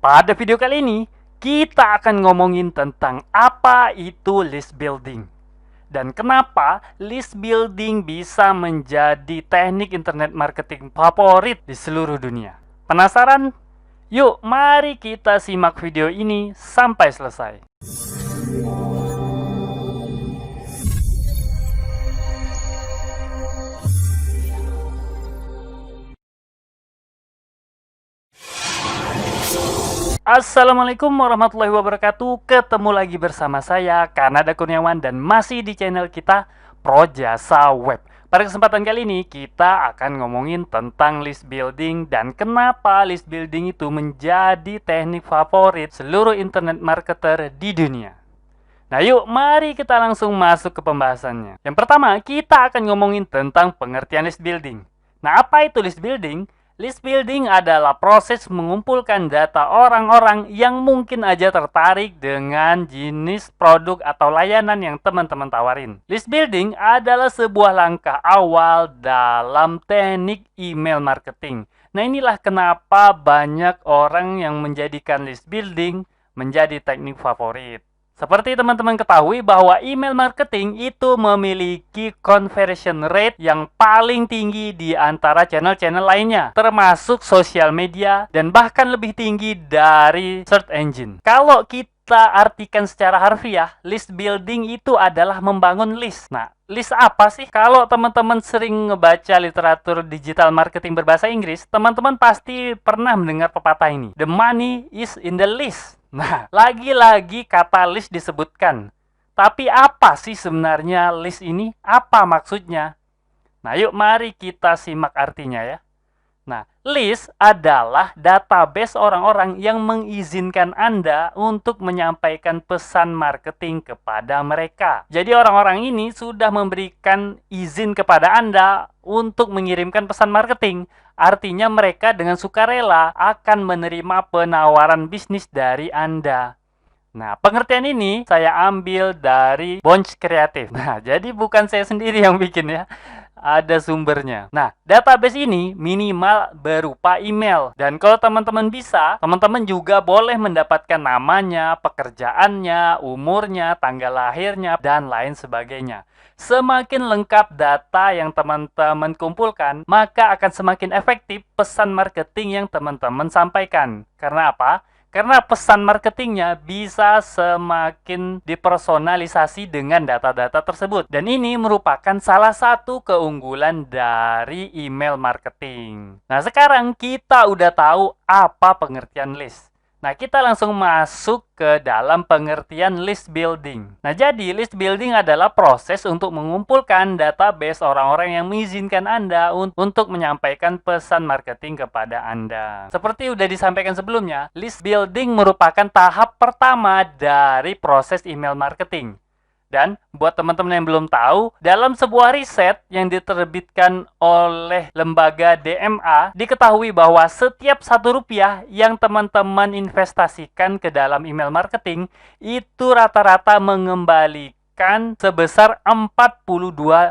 Pada video kali ini, kita akan ngomongin tentang apa itu list building dan kenapa list building bisa menjadi teknik internet marketing favorit di seluruh dunia. Penasaran? Yuk, mari kita simak video ini sampai selesai. Assalamualaikum warahmatullahi wabarakatuh. Ketemu lagi bersama saya Kanada Kurniawan dan masih di channel kita Projasa Web. Pada kesempatan kali ini kita akan ngomongin tentang list building dan kenapa list building itu menjadi teknik favorit seluruh internet marketer di dunia. Nah yuk, mari kita langsung masuk ke pembahasannya. Yang pertama, kita akan ngomongin tentang pengertian list building. Nah, apa itu list building? List building adalah proses mengumpulkan data orang-orang yang mungkin aja tertarik dengan jenis produk atau layanan yang teman-teman tawarin. List building adalah sebuah langkah awal dalam teknik email marketing. Nah, inilah kenapa banyak orang yang menjadikan list building menjadi teknik favorit. Seperti teman-teman ketahui bahwa email marketing itu memiliki conversion rate yang paling tinggi di antara channel-channel lainnya, termasuk sosial media dan bahkan lebih tinggi dari search engine. Kalau kita artikan secara harfiah, list building itu adalah membangun list. Nah, list apa sih? Kalau teman-teman sering ngebaca literatur digital marketing berbahasa Inggris, teman-teman pasti pernah mendengar pepatah ini. The money is in the list. Nah, lagi-lagi kata list disebutkan. Tapi apa sih sebenarnya list ini? Apa maksudnya? Nah, yuk mari kita simak artinya ya. Nah, list adalah database orang-orang yang mengizinkan Anda untuk menyampaikan pesan marketing kepada mereka. Jadi orang-orang ini sudah memberikan izin kepada Anda untuk mengirimkan pesan marketing. Artinya mereka dengan sukarela akan menerima penawaran bisnis dari Anda. Nah, pengertian ini saya ambil dari Bunch Kreatif. Nah, jadi bukan saya sendiri yang bikin ya. Ada sumbernya. Nah, database ini minimal berupa email. Dan kalau teman-teman bisa, teman-teman juga boleh mendapatkan namanya, pekerjaannya, umurnya, tanggal lahirnya, dan lain sebagainya. Semakin lengkap data yang teman-teman kumpulkan, maka akan semakin efektif pesan marketing yang teman-teman sampaikan. Karena apa? Karena pesan marketingnya bisa semakin dipersonalisasi dengan data-data tersebut. Dan ini merupakan salah satu keunggulan dari email marketing. Nah, sekarang kita udah tahu apa pengertian list. Nah, kita langsung masuk ke dalam pengertian list building. Nah, jadi list building adalah proses untuk mengumpulkan database orang-orang yang mengizinkan Anda untuk menyampaikan pesan marketing kepada Anda. Seperti udah disampaikan sebelumnya, list building merupakan tahap pertama dari proses email marketing. Dan buat teman-teman yang belum tahu, dalam sebuah riset yang diterbitkan oleh lembaga DMA, diketahui bahwa setiap Rp1 yang teman-teman investasikan ke dalam email marketing, itu rata-rata mengembalikan sebesar Rp42.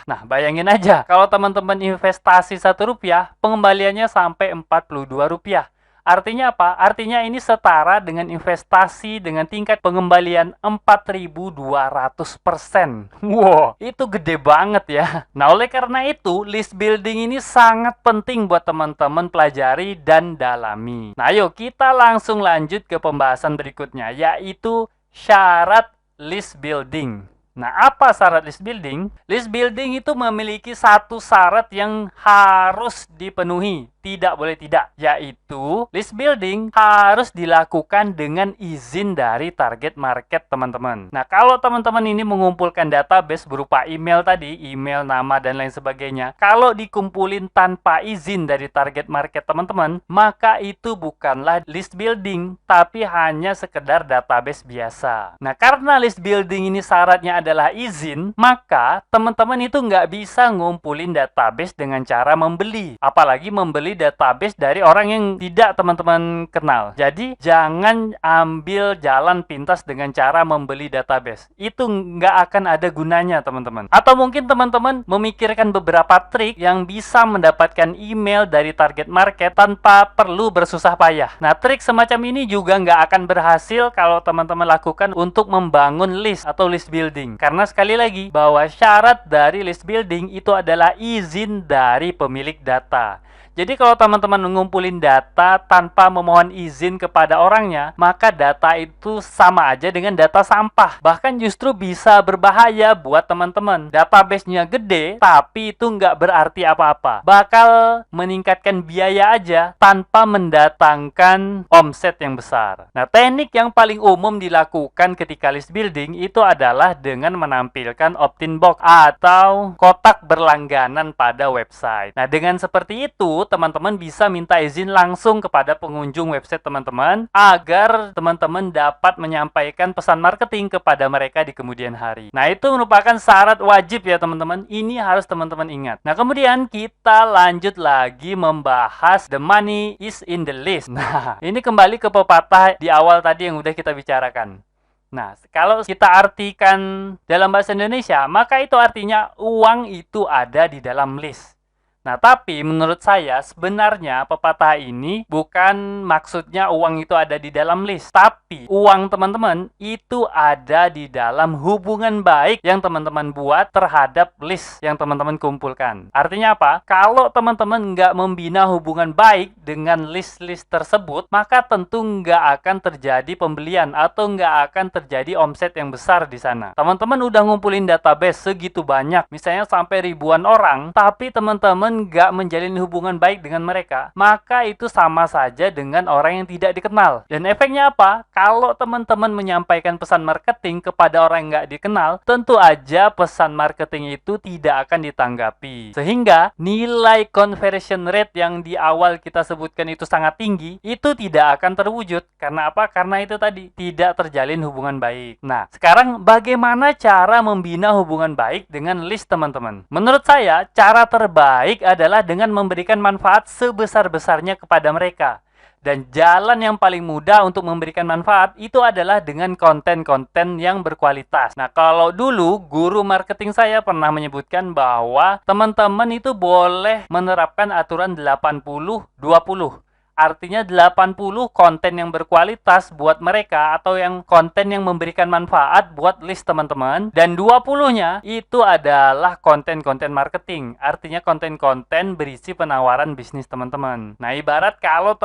Nah, bayangin aja, kalau teman-teman investasi Rp1, pengembaliannya sampai Rp42. Artinya apa? Artinya ini setara dengan investasi dengan tingkat pengembalian 4.200%. Wow, itu gede banget ya. Nah, oleh karena itu, list building ini sangat penting buat teman-teman pelajari dan dalami. Nah, yuk kita langsung lanjut ke pembahasan berikutnya, yaitu syarat list building. Nah, apa syarat list building? List building itu memiliki satu syarat yang harus dipenuhi, tidak boleh tidak, yaitu list building harus dilakukan dengan izin dari target market teman-teman. Nah, kalau teman-teman ini mengumpulkan database berupa email tadi, email, nama, dan lain sebagainya, kalau dikumpulin tanpa izin dari target market teman-teman, maka itu bukanlah list building, tapi hanya sekedar database biasa. Nah, karena list building ini syaratnya adalah izin, maka teman-teman itu nggak bisa ngumpulin database dengan cara membeli, apalagi membeli membeli database dari orang yang tidak teman-teman kenal. Jadi jangan ambil jalan pintas dengan cara membeli database. Itu nggak akan ada gunanya teman-teman. Atau mungkin teman-teman memikirkan beberapa trik yang bisa mendapatkan email dari target market tanpa perlu bersusah payah. Nah, trik semacam ini juga nggak akan berhasil kalau teman-teman lakukan untuk membangun list atau list building. Karena sekali lagi, bahwa syarat dari list building itu adalah izin dari pemilik data. Jadi kalau teman-teman ngumpulin data tanpa memohon izin kepada orangnya, maka data itu sama aja dengan data sampah. Bahkan justru bisa berbahaya buat teman-teman. Database-nya gede, tapi itu nggak berarti apa-apa. Bakal meningkatkan biaya aja tanpa mendatangkan omset yang besar. Nah, teknik yang paling umum dilakukan ketika list building itu adalah dengan menampilkan opt-in box atau kotak berlangganan pada website. Nah, dengan seperti itu, teman-teman bisa minta izin langsung kepada pengunjung website teman-teman agar teman-teman dapat menyampaikan pesan marketing kepada mereka di kemudian hari. Nah, itu merupakan syarat wajib ya teman-teman. Ini harus teman-teman ingat. Nah, kemudian kita lanjut lagi membahas the money is in the list. Nah, ini kembali ke pepatah di awal tadi yang udah kita bicarakan. Nah, kalau kita artikan dalam bahasa Indonesia, maka itu artinya uang itu ada di dalam list. Nah, tapi menurut saya sebenarnya pepatah ini bukan maksudnya uang itu ada di dalam list. Tapi uang teman-teman itu ada di dalam hubungan baik yang teman-teman buat terhadap list yang teman-teman kumpulkan. Artinya apa? Kalau teman-teman nggak membina hubungan baik dengan list-list tersebut, maka tentu nggak akan terjadi pembelian atau nggak akan terjadi omset yang besar di sana. Teman-teman udah ngumpulin database segitu banyak, misalnya sampai ribuan orang, tapi teman-teman nggak menjalin hubungan baik dengan mereka, maka itu sama saja dengan orang yang tidak dikenal. Dan efeknya apa? Kalau teman-teman menyampaikan pesan marketing kepada orang yang nggak dikenal, tentu aja pesan marketing itu tidak akan ditanggapi. Sehingga nilai conversion rate yang di awal kita sebutkan itu sangat tinggi, itu tidak akan terwujud. Karena apa? Karena itu tadi, tidak terjalin hubungan baik. Nah, sekarang bagaimana cara membina hubungan baik dengan list teman-teman? Menurut saya, cara terbaik adalah dengan memberikan manfaat sebesar-besarnya kepada mereka. Dan jalan yang paling mudah untuk memberikan manfaat itu adalah dengan konten-konten yang berkualitas. Nah, kalau dulu guru marketing saya pernah menyebutkan bahwa teman-teman itu boleh menerapkan aturan 80-20. Artinya 80 konten yang berkualitas buat mereka atau yang konten yang memberikan manfaat buat list teman-teman, dan 20-nya itu adalah konten-konten marketing. Artinya konten-konten berisi penawaran bisnis teman-teman. Nah, ibarat kalau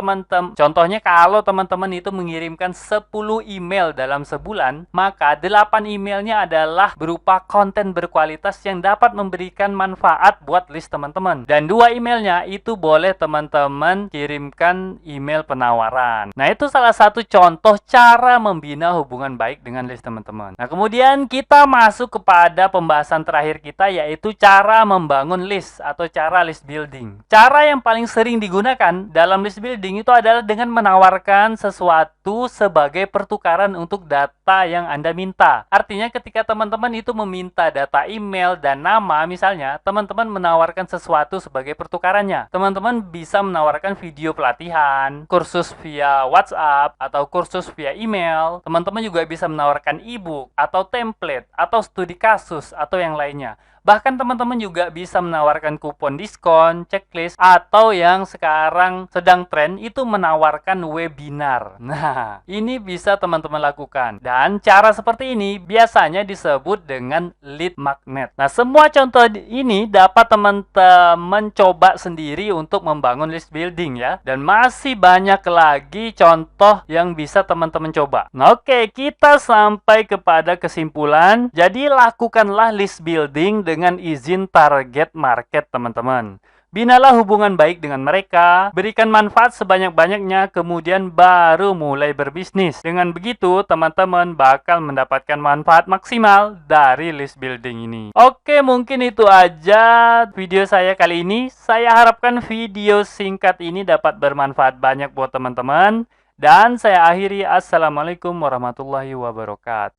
contohnya kalau teman-teman itu mengirimkan 10 email dalam sebulan, maka 8 emailnya adalah berupa konten berkualitas yang dapat memberikan manfaat buat list teman-teman. Dan 2 emailnya itu boleh teman-teman kirimkan email penawaran. Nah, itu salah satu contoh cara membina hubungan baik dengan list teman-teman. Nah, kemudian kita masuk kepada pembahasan terakhir kita, yaitu cara membangun list atau cara list building. Cara yang paling sering digunakan dalam list building itu adalah dengan menawarkan sesuatu sebagai pertukaran untuk data yang Anda minta. Artinya ketika teman-teman itu meminta data email dan nama misalnya, teman-teman menawarkan sesuatu sebagai pertukarannya. Teman-teman bisa menawarkan video pelatihan, kursus via WhatsApp, atau kursus via email. Teman-teman juga bisa menawarkan e-book, atau template, atau studi kasus, atau yang lainnya. Bahkan teman-teman juga bisa menawarkan kupon diskon, checklist, atau yang sekarang sedang tren itu menawarkan webinar. Nah, ini bisa teman-teman lakukan. Dan cara seperti ini biasanya disebut dengan lead magnet. Nah, semua contoh ini dapat teman-teman coba sendiri untuk membangun list building ya. Dan masih banyak lagi contoh yang bisa teman-teman coba. Nah, oke, kita sampai kepada kesimpulan. Jadi, lakukanlah list building dengan izin target market teman-teman. Binalah hubungan baik dengan mereka, berikan manfaat sebanyak-banyaknya, kemudian baru mulai berbisnis. Dengan begitu, teman-teman bakal mendapatkan manfaat maksimal dari list building ini. Oke, mungkin itu aja video saya kali ini. Saya harapkan video singkat ini dapat bermanfaat banyak buat teman-teman. Dan saya akhiri, Assalamualaikum warahmatullahi wabarakatuh.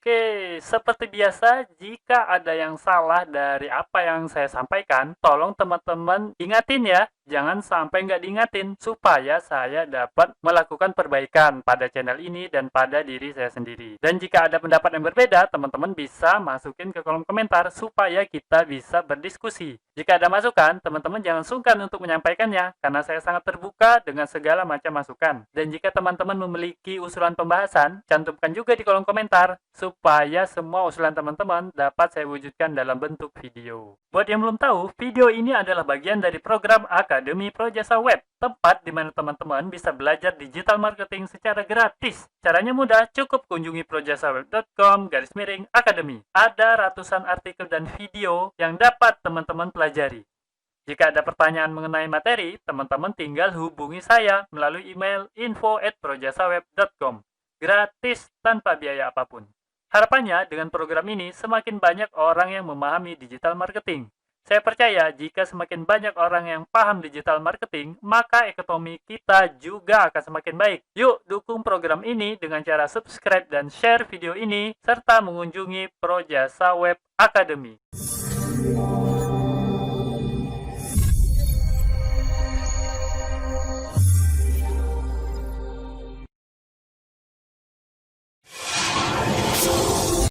Oke, seperti biasa, jika ada yang salah dari apa yang saya sampaikan, tolong teman-teman ingatin ya. jangan sampai nggak diingatin supaya saya dapat melakukan perbaikan pada channel ini dan pada diri saya sendiri. Dan jika ada pendapat yang berbeda, teman-teman bisa masukin ke kolom komentar supaya kita bisa berdiskusi. Jika ada masukan, teman-teman jangan sungkan untuk menyampaikannya karena saya sangat terbuka dengan segala macam masukan. Dan jika teman-teman memiliki usulan pembahasan, cantumkan juga di kolom komentar supaya semua usulan teman-teman dapat saya wujudkan dalam bentuk video. Buat yang belum tahu, video ini adalah bagian dari program Akademi Projasa Web, tempat di mana teman-teman bisa belajar digital marketing secara gratis. Caranya mudah, cukup kunjungi projasaweb.com/akademi. Ada ratusan artikel dan video yang dapat teman-teman pelajari. Jika ada pertanyaan mengenai materi, teman-teman tinggal hubungi saya melalui email info@projasaweb.com. Gratis tanpa biaya apapun. Harapannya dengan program ini semakin banyak orang yang memahami digital marketing. Saya percaya jika semakin banyak orang yang paham digital marketing, maka ekonomi kita juga akan semakin baik. Yuk dukung program ini dengan cara subscribe dan share video ini, serta mengunjungi Projasa Web Academy.